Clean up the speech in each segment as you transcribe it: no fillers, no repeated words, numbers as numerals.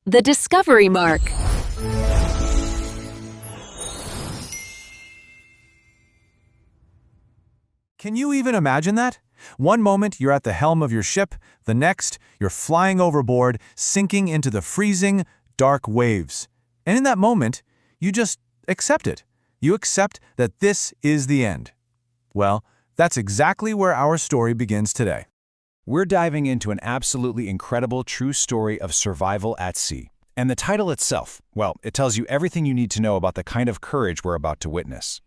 The Discovery Mark. Can you even imagine that? One moment you're at the helm of your ship, the next you're flying overboard, sinking into the freezing, dark waves. And in that moment, you just accept it. You accept that this is the end. Well, that's exactly where our story begins today. We're diving into an absolutely incredible true story of survival at sea. And the title itself, well, it tells you everything you need to know about the kind of courage we're about to witness.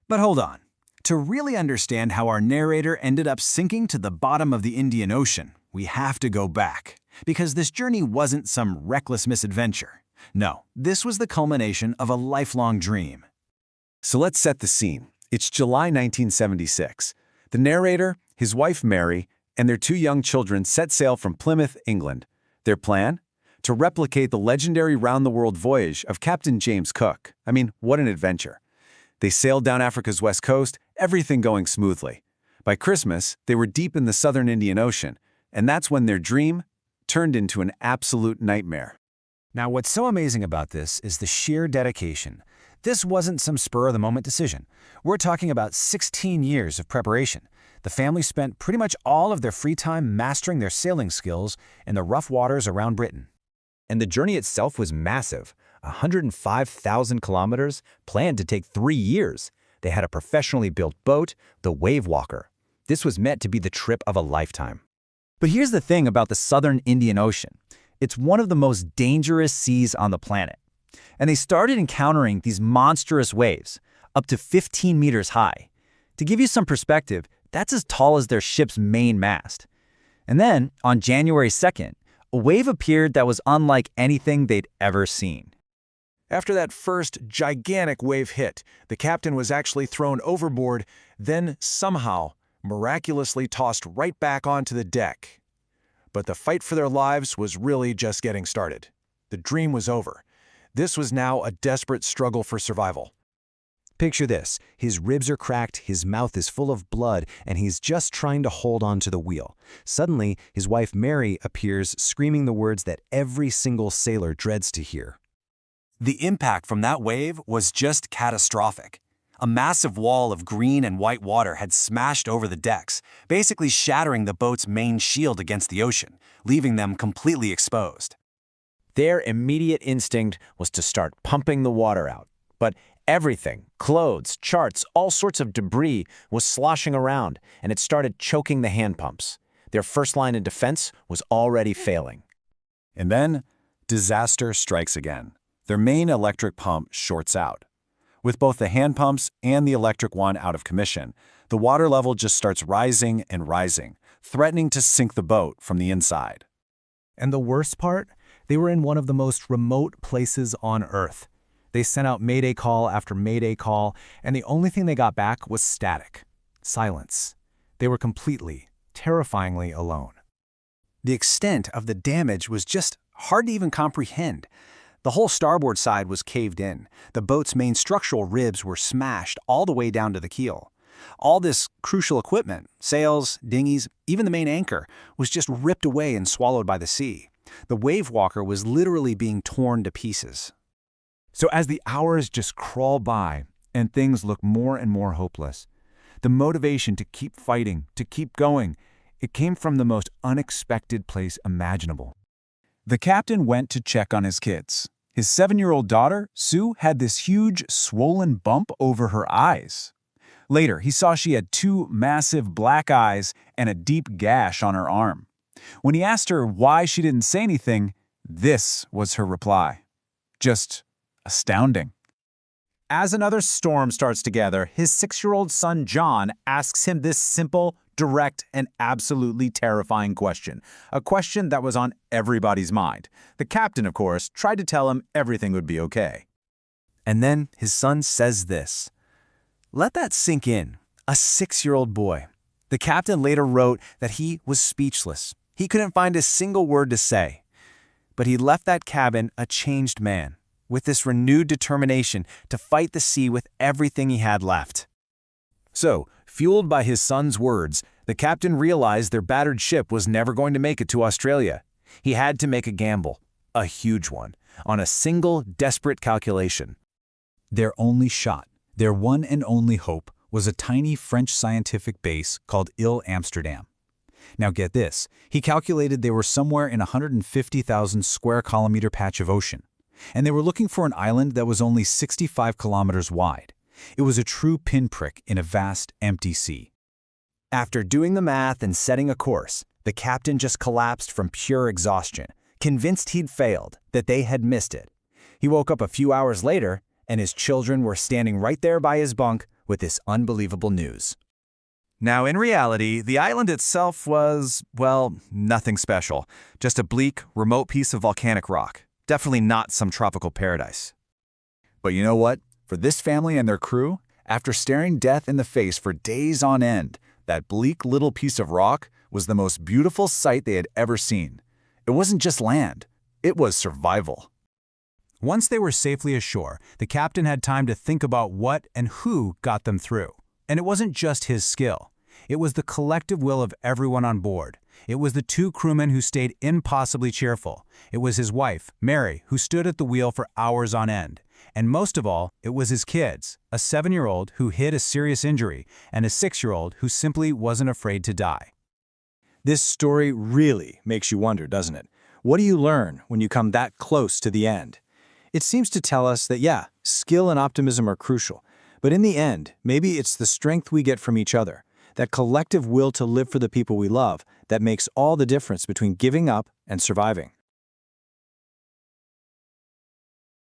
But hold on. To really understand how our narrator ended up sinking to the bottom of the Indian Ocean, we have to go back. Because this journey wasn't some reckless misadventure. No, this was the culmination of a lifelong dream. So let's set the scene. It's July 1976. The narrator, his wife Mary, and their two young children set sail from Plymouth, England. Their plan? To replicate the legendary round-the-world voyage of Captain James Cook. I mean, what an adventure. They sailed down Africa's west coast, everything going smoothly. By Christmas, they were deep in the southern Indian Ocean, and that's when their dream turned into an absolute nightmare. Now, what's so amazing about this is the sheer dedication. This wasn't some spur-of-the-moment decision. We're talking about 16 years of preparation. The family spent pretty much all of their free time mastering their sailing skills in the rough waters around Britain. And the journey itself was massive. 105,000 kilometers, planned to take 3 years. They had a professionally built boat, the Wave Walker. This was meant to be the trip of a lifetime. But here's the thing about the southern Indian Ocean. It's one of the most dangerous seas on the planet. And they started encountering these monstrous waves, up to 15 meters high. To give you some perspective, that's as tall as their ship's main mast. And then, on January 2nd, a wave appeared that was unlike anything they'd ever seen. After that first gigantic wave hit, the captain was actually thrown overboard, then somehow, miraculously tossed right back onto the deck. But the fight for their lives was really just getting started. The dream was over. This was now a desperate struggle for survival. Picture this. His ribs are cracked, his mouth is full of blood, and he's just trying to hold on to the wheel. Suddenly, his wife Mary appears, screaming the words that every single sailor dreads to hear. The impact from that wave was just catastrophic. A massive wall of green and white water had smashed over the decks, basically shattering the boat's main shield against the ocean, leaving them completely exposed. Their immediate instinct was to start pumping the water out. But everything, clothes, charts, all sorts of debris was sloshing around, and it started choking the hand pumps. Their first line of defense was already failing. And then, disaster strikes again. Their main electric pump shorts out. With both the hand pumps and the electric one out of commission, the water level just starts rising and rising, threatening to sink the boat from the inside. And the worst part? They were in one of the most remote places on Earth. They sent out Mayday call after Mayday call, and the only thing they got back was static. Silence. They were completely, terrifyingly alone. The extent of the damage was just hard to even comprehend. The whole starboard side was caved in. The boat's main structural ribs were smashed all the way down to the keel. All this crucial equipment, sails, dinghies, even the main anchor, was just ripped away and swallowed by the sea. The Wave Walker was literally being torn to pieces. So as the hours just crawl by and things look more and more hopeless, the motivation to keep fighting, to keep going, it came from the most unexpected place imaginable. The captain went to check on his kids. His 7-year-old daughter, Sue, had this huge, swollen bump over her eyes. Later, he saw she had 2 massive black eyes and a deep gash on her arm. When he asked her why she didn't say anything, this was her reply. Just astounding. As another storm starts to gather, his 6-year-old son John asks him this simple, direct, and absolutely terrifying question. A question that was on everybody's mind. The captain, of course, tried to tell him everything would be okay. And then his son says this. Let that sink in. A 6-year-old boy. The captain later wrote that he was speechless. He couldn't find a single word to say. But he left that cabin a changed man, with this renewed determination to fight the sea with everything he had left. So, fueled by his son's words, the captain realized their battered ship was never going to make it to Australia. He had to make a gamble. A huge one, on a single, desperate calculation. Their only shot, their one and only hope, was a tiny French scientific base called Amsterdam. Now get this, he calculated they were somewhere in a 150,000 square kilometer patch of ocean, and they were looking for an island that was only 65 kilometers wide. It was a true pinprick in a vast, empty sea. After doing the math and setting a course, the captain just collapsed from pure exhaustion, convinced he'd failed, that they had missed it. He woke up a few hours later, and his children were standing right there by his bunk with this unbelievable news. Now, in reality, the island itself was, well, nothing special. Just a bleak, remote piece of volcanic rock. Definitely not some tropical paradise. But you know what? For this family and their crew, after staring death in the face for days on end, that bleak little piece of rock was the most beautiful sight they had ever seen. It wasn't just land, it was survival. Once they were safely ashore, the captain had time to think about what and who got them through. And it wasn't just his skill. It was the collective will of everyone on board. It was the 2 crewmen who stayed impossibly cheerful. It was his wife, Mary, who stood at the wheel for hours on end. And most of all, it was his kids, a 7-year-old who hid a serious injury and a 6-year-old who simply wasn't afraid to die. This story really makes you wonder, doesn't it? What do you learn when you come that close to the end? It seems to tell us that, yeah, skill and optimism are crucial. But in the end, maybe it's the strength we get from each other, that collective will to live for the people we love, that makes all the difference between giving up and surviving.